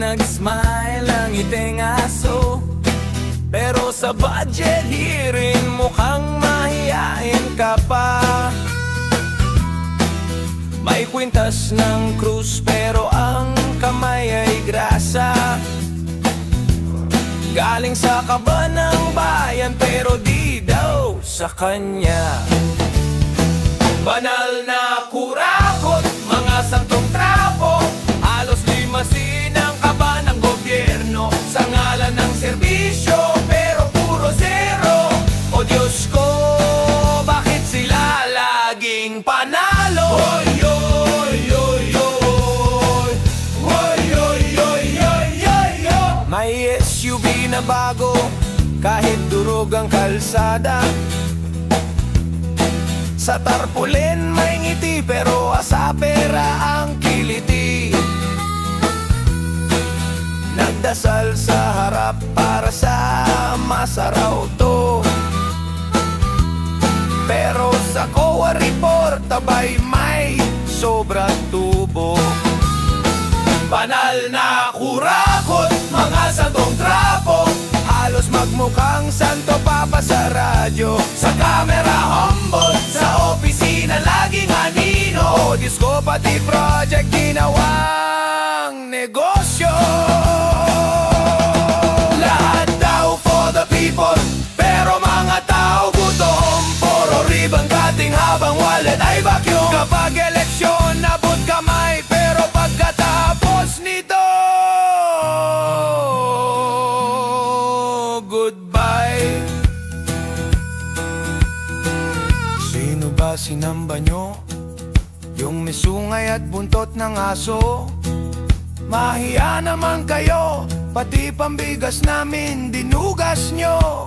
nag-smile ang iting aso, pero sa budget hearing mukhang mahiyain ka pa. May kwintas ng krus pero ang kamay ay grasa. Galing sa kaba ng bayan pero di daw sa kanya. Banal na kurakot, mga santong trapo, halos limasin ang kaba ng gobyerno. Sa ngalan ng serbisyo pero puro zero. O Diyos ko, bakit sila laging panalo? Oy, oy, oy, oy. Oy, oy, oy, oy, oy, oy. May SUV na bago, kahit durog ang kalsada. Sa tarpaulin may ngiti pero sa pera ang kiliti. Nagdasal sa harap para sa masaraw to, pero sa COA report abay may sobra tubo. Banal na kurakot, mga santong trapo, halos magmukhang santo papa sa radyo. Sa camera humble, sa opisina laging anino. O Diyos ko, pati project ginawang negosyo. Lahat daw for the people, pero mga tao gutom. Puro ribbon cutting habang wallet ay vacuum. Kapag eleksyon, nabot kamay, pero pagkatapos nito, goodbye. Sino ba sinamba nyo? Yung may sungay at buntot ng aso? Mahiya naman kayo, pati pambigas namin dinugas nyo.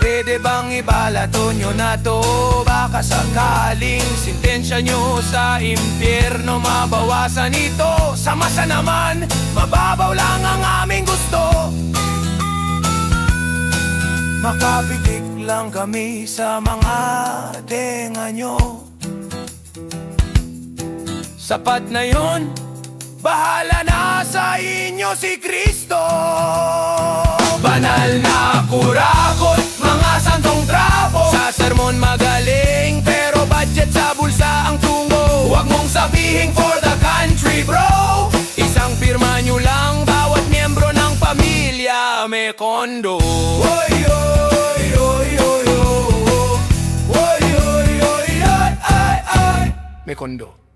Pwede bang ibalato nyo na to? Baka sakaling sintensya nyo sa impyerno mabawasan ito. Sa masa naman, mababaw lang ang aming gusto. Makapitik lang kami sa mga tenga nyo. Sapat na yun, bahala na sa inyo si Kristo. Banal na kurakot, mga santong trapo, sa sermon magaling pero budget sa bulsa ang tungo. Huwag mong sabihin for the country bro, isang pirma nyo lang bawat miyembro ng pamilya may kondo. Oy, oy, oy, oy, oy, oy, oy, oy, oy, ay, ay, may kondo.